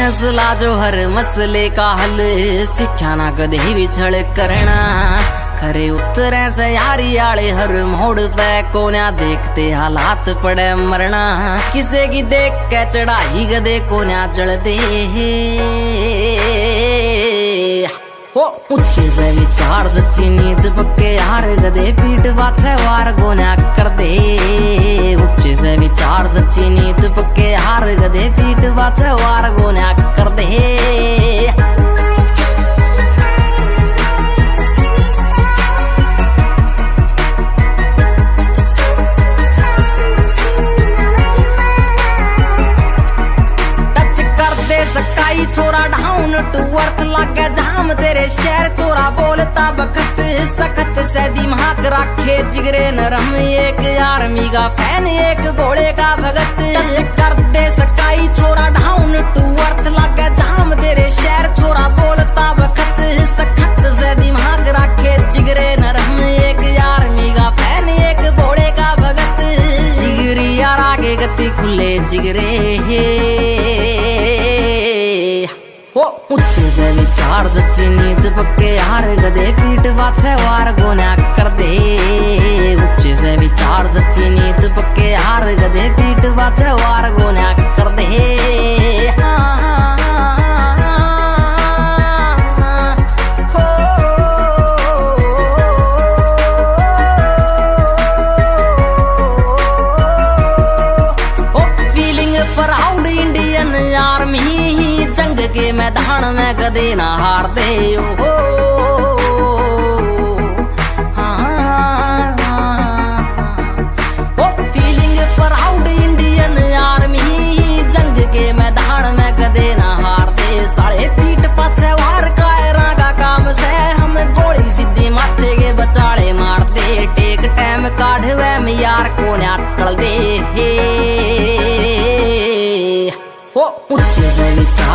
फैसला जो हर मसले का हल, सिक्ख्या ना कदे विछड़ करना। खरे उतरे से यारी आले हर मोड़ पे कोन्या देखते हालात पड़े मरना। किसे की देख के चढ़ाई गदे कोन्या चढ़ दे हो। ऊंचे से विचार सच्ची नींद पक्के हार गदे पीठ पाछे वार कोन्या कर दे। ऊंचे से विचार सच्ची नींद पक्के हार गदे पीठ पाछे वार कोन्या कर दे। सकाई छोरा डाउन टू अर्थ लागे जाम तेरे शहर चोरा बोलता बखत सखत से दिमाग रखे जिगरे नरम। एक आर्मी का फैन एक घोड़े का भगत। टच कर दे सकाई छोरा डाउन टू अर्थ लागे जाम तेरे शहर चोरा बोलता बखत सखत से दिमाग रखे जिगरे नरम। एक आर्मी का फैन एक घोड़े का भगत। जिगरी यार आगे गति खुले जिगरे हो। ऊंचे से विचार सच्ची नींद पक्के हार गदे पीठ पाछे वार कोन्या कर दे। ऊंचे से विचार सच्ची नींद पक्के हार गदे पीठ पाछे वार कोन्या कर दे। फीलिंग प्राउड इंडियन आर्मी जंग के मैदान में कदे ना हार दे हो। फीलिंग प्राउड इंडियन आर्मी जंग के मैदान में कदे ना हार दे। साले पीठ पाछे वार कायरा का काम से हम गोली सीधी माथे के बचाले मार दे। टेक टाइम काढ़वे में यार को अटल दे हो। ऊंचे से विचार